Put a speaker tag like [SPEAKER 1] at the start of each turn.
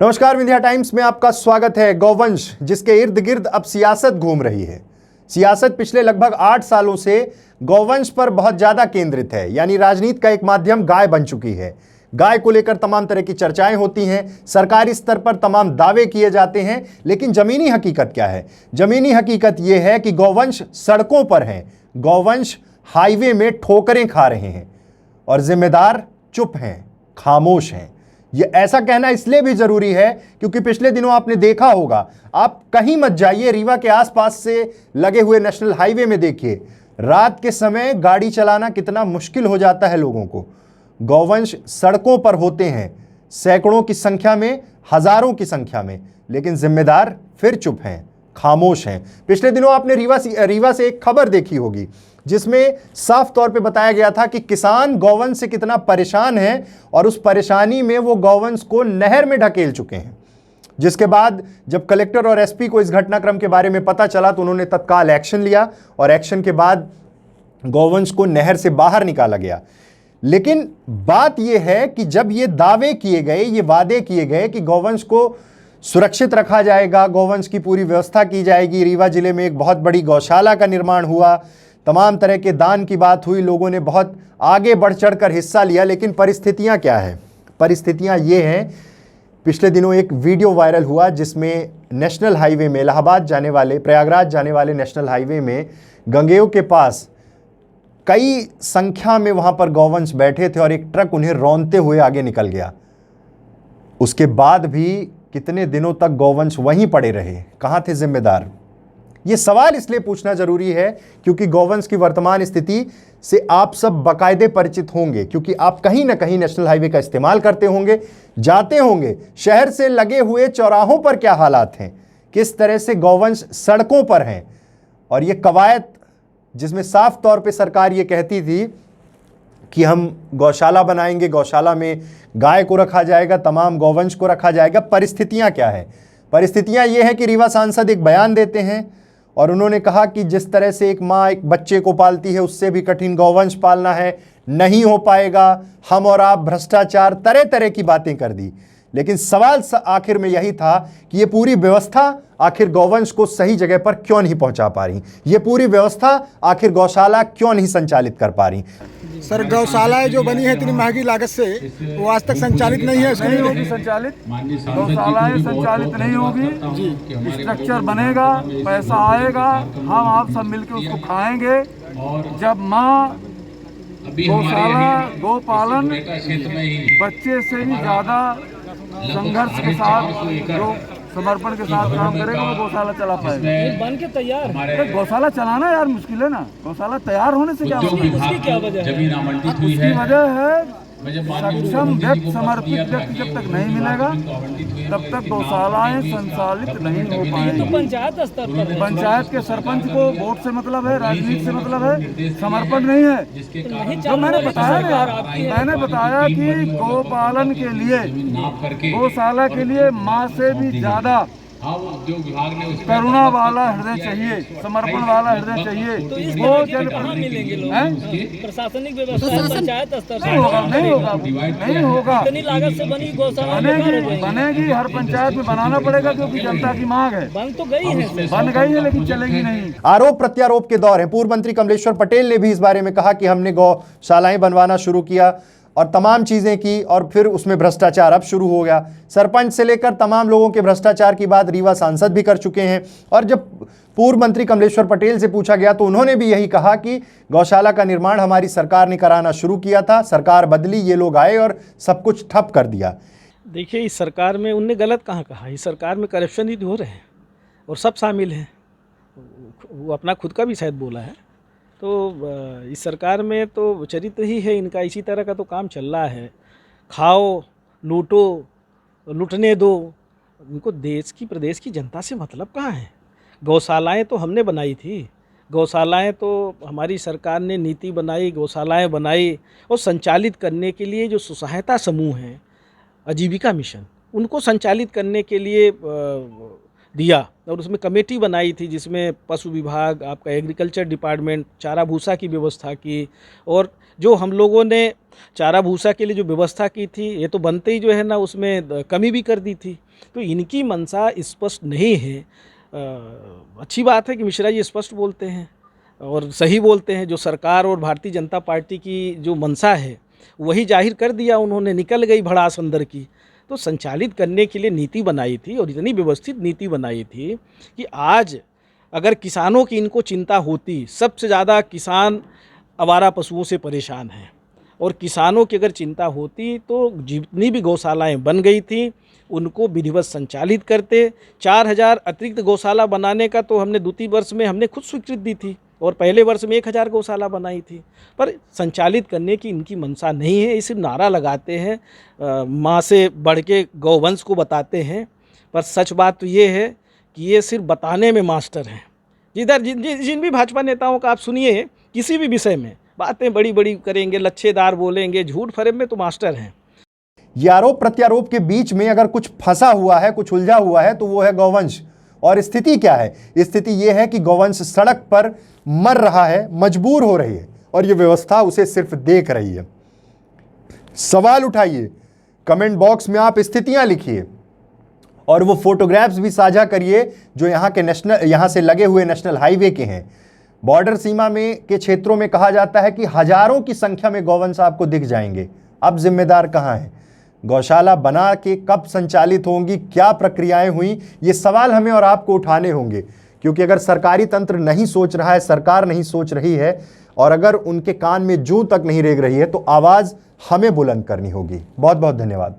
[SPEAKER 1] नमस्कार, विंध्या टाइम्स में आपका स्वागत है। गौवंश जिसके इर्द गिर्द अब सियासत घूम रही है। सियासत पिछले लगभग 8 सालों से गौवंश पर बहुत ज्यादा केंद्रित है, यानी राजनीति का एक माध्यम गाय बन चुकी है। गाय को लेकर तमाम तरह की चर्चाएं होती हैं, सरकारी स्तर पर तमाम दावे किए जाते हैं, लेकिन जमीनी हकीकत क्या है? जमीनी हकीकत यह है कि गौवंश सड़कों पर हैं, गौवंश हाईवे में ठोकरें खा रहे हैं और जिम्मेदार चुप हैं, खामोश हैं। यह ऐसा कहना इसलिए भी जरूरी है क्योंकि पिछले दिनों आपने देखा होगा, आप कहीं मत जाइए, रीवा के आसपास से लगे हुए नेशनल हाईवे में देखिए, रात के समय गाड़ी चलाना कितना मुश्किल हो जाता है लोगों को। गौवंश सड़कों पर होते हैं, सैकड़ों की संख्या में, हजारों की संख्या में, लेकिन जिम्मेदार फिर चुप हैं, खामोश हैं। पिछले दिनों आपने रीवा से एक खबर देखी होगी जिसमें साफ तौर पे बताया गया था कि किसान गौवंश से कितना परेशान है और उस परेशानी में वो गौवंश को नहर में ढकेल चुके हैं। जिसके बाद जब कलेक्टर और एसपी को इस घटनाक्रम के बारे में पता चला तो उन्होंने तत्काल एक्शन लिया और एक्शन के बाद गौवंश को नहर से बाहर निकाला गया। लेकिन बात यह है कि जब ये दावे किए गए, ये वादे किए गए कि गौवंश को सुरक्षित रखा जाएगा, गौवंश की पूरी व्यवस्था की जाएगी, रीवा जिले में एक बहुत बड़ी गौशाला का निर्माण हुआ, तमाम तरह के दान की बात हुई, लोगों ने बहुत आगे बढ़ चढ़कर हिस्सा लिया, लेकिन परिस्थितियां क्या है? परिस्थितियां ये हैं, पिछले दिनों एक वीडियो वायरल हुआ जिसमें नेशनल हाईवे में इलाहाबाद जाने वाले, प्रयागराज जाने वाले नेशनल हाईवे में गंगेय के पास कई संख्या में वहां पर गौवंश बैठे थे और एक ट्रक उन्हें रौंदते हुए आगे निकल गया। उसके बाद भी कितने दिनों तक गौवंश वहीं पड़े रहे? कहां थे जिम्मेदार? ये सवाल इसलिए पूछना जरूरी है क्योंकि गौवंश की वर्तमान स्थिति से आप सब बाकायदे परिचित होंगे, क्योंकि आप कहीं ना कहीं नेशनल हाईवे का इस्तेमाल करते होंगे, जाते होंगे। शहर से लगे हुए चौराहों पर क्या हालात हैं, किस तरह से गौवंश सड़कों पर हैं। और ये कवायद जिसमें साफ तौर पे सरकार ये कहती थी कि हम गौशाला बनाएंगे, गौशाला में गाय को रखा जाएगा, तमाम गौवंश को रखा जाएगा। परिस्थितियां क्या है? परिस्थितियां ये है कि रीवा सांसद एक बयान देते हैं और उन्होंने कहा कि जिस तरह से एक माँ एक बच्चे को पालती है, उससे भी कठिन गौवंश पालना है, नहीं हो पाएगा, हम और आप भ्रष्टाचार, तरह तरह की बातें कर दी। लेकिन सवाल आखिर में यही था कि ये पूरी व्यवस्था आखिर गौवंश को सही जगह पर क्यों नहीं पहुंचा पा रही? ये पूरी व्यवस्था आखिर गौशाला क्यों नहीं संचालित कर पा रही?
[SPEAKER 2] सर, गौशालाएं जो बनी है इतनी महंगी लागत से वो आज तक संचालित नहीं है।
[SPEAKER 3] नहीं होगी संचालित, गौशालाएं संचालित नहीं होगी। स्ट्रक्चर बनेगा, पैसा आएगा, हम आप सब मिलकर उसको खाएंगे। जब माँ गौशाला, गोपालन बच्चे से भी ज्यादा संघर्ष के साथ, जो समर्पण के साथ काम करेगा, वो गौशाला चला पाएगा।
[SPEAKER 4] बन के तैयार
[SPEAKER 3] गौशाला चलाना यार मुश्किल है ना, गौशाला तैयार होने से क्या
[SPEAKER 4] उसकी क्या वजह है?
[SPEAKER 5] जमीन आवंटित हुई है।
[SPEAKER 3] उसकी वजह है सक्षम व्यक्ति, समर्पित व्यक्ति जब तक नहीं मिलेगा तब तक गौशालाएं संचालित नहीं हो पाएंगी।
[SPEAKER 4] तो पंचायत स्तर पर है।
[SPEAKER 3] पंचायत के सरपंच को वोट से मतलब है, राजनीति से मतलब है, समर्पण नहीं है। जो मैंने बताया ना यार, मैंने बताया कि गौपालन के लिए, गौशाला के लिए माँ से भी ज्यादा करुणा वाला हृदय चाहिए, समर्पण वाला हृदय चाहिए।
[SPEAKER 4] तो इस
[SPEAKER 3] वो
[SPEAKER 4] तरह के कहाँ मिलेंगे लोग? प्रशासनिक व्यवस्था पंचायत स्तर
[SPEAKER 3] नहीं होगा, नहीं होगा, नहीं होगा।
[SPEAKER 4] इतनी लागत से बनी गौशाला
[SPEAKER 3] बनेगी, हर पंचायत में बनाना पड़ेगा क्योंकि जनता की मांग है।
[SPEAKER 4] बन तो गई है,
[SPEAKER 3] बन गई है लेकिन चलेगी नहीं।
[SPEAKER 1] आरोप प्रत्यारोप के दौर है। पूर्व मंत्री कमलेश्वर पटेल ने भी इस बारे में कहा कि हमने गौशालाएं बनवाना शुरू किया और तमाम चीजें की और फिर उसमें भ्रष्टाचार अब शुरू हो गया। सरपंच से लेकर तमाम लोगों के भ्रष्टाचार की बात रीवा सांसद भी कर चुके हैं। और जब पूर्व मंत्री कमलेश्वर पटेल से पूछा गया तो उन्होंने भी यही कहा कि गौशाला का निर्माण हमारी सरकार ने कराना शुरू किया था, सरकार बदली, ये लोग आए और सब कुछ ठप कर दिया।
[SPEAKER 6] देखिए, इस सरकार में उनने गलत कहाँ कहा? इस सरकार में करप्शन ही हो रहे हैं और सब शामिल हैं। वो अपना खुद का भी शायद बोला है। तो इस सरकार में तो चरित्र ही है इनका, इसी तरह का तो काम चल रहा है। खाओ, लूटो, लूटने दो। इनको देश की, प्रदेश की जनता से मतलब कहाँ है? गौशालाएं तो हमने बनाई थी, गौशालाएं तो हमारी सरकार ने नीति बनाई, गौशालाएं बनाई और संचालित करने के लिए जो स्वसहायता समूह हैं, आजीविका मिशन, उनको संचालित करने के लिए दिया और उसमें कमेटी बनाई थी जिसमें पशु विभाग, आपका एग्रीकल्चर डिपार्टमेंट, चारा भूसा की व्यवस्था की। और जो हम लोगों ने चारा भूसा के लिए जो व्यवस्था की थी, ये तो बनते ही जो है ना उसमें कमी भी कर दी थी। तो इनकी मंशा स्पष्ट नहीं है। अच्छी बात है कि मिश्रा जी स्पष्ट बोलते हैं और सही बोलते हैं। जो सरकार और भारतीय जनता पार्टी की जो मंशा है वही जाहिर कर दिया उन्होंने, निकल गई भड़ास अंदर की। तो संचालित करने के लिए नीति बनाई थी और इतनी व्यवस्थित नीति बनाई थी कि आज अगर किसानों की इनको चिंता होती, सबसे ज़्यादा किसान आवारा पशुओं से परेशान हैं, और किसानों की अगर चिंता होती तो जितनी भी गौशालाएँ बन गई थी उनको विधिवत संचालित करते। 4000 अतिरिक्त गौशाला बनाने का तो हमने द्वितीय वर्ष में हमने खुद स्वीकृति दी थी और पहले वर्ष में 1000 गौशाला बनाई थी, पर संचालित करने की इनकी मंशा नहीं है। ये सिर्फ नारा लगाते हैं, माँ से बढ़ के गौवंश को बताते हैं, पर सच बात तो ये है कि ये सिर्फ बताने में मास्टर हैं। जिधर जिन भी भाजपा नेताओं का आप सुनिए, किसी भी विषय में बातें बड़ी बड़ी करेंगे, लच्छेदार बोलेंगे, झूठ फरेब में तो मास्टर हैं।
[SPEAKER 1] ये आरोप प्रत्यारोप के बीच में अगर कुछ फंसा हुआ है, कुछ उलझा हुआ है, तो वो है गौवंश। और स्थिति क्या है? स्थिति ये है कि गौवंश सड़क पर मर रहा है, मजबूर हो रही है, और ये व्यवस्था उसे सिर्फ देख रही है। सवाल उठाइए, कमेंट बॉक्स में आप स्थितियां लिखिए और वो फोटोग्राफ्स भी साझा करिए जो यहाँ से लगे हुए नेशनल हाईवे के हैं। बॉर्डर सीमा में के क्षेत्रों में कहा जाता है कि हजारों की संख्या में गौवंश आपको दिख जाएंगे। अब जिम्मेदार कहाँ है? गौशाला बना के कब संचालित होंगी, क्या प्रक्रियाएं हुई, ये सवाल हमें और आपको उठाने होंगे। क्योंकि अगर सरकारी तंत्र नहीं सोच रहा है, सरकार नहीं सोच रही है, और अगर उनके कान में जूं तक नहीं रेंग रही है, तो आवाज़ हमें बुलंद करनी होगी। बहुत बहुत धन्यवाद।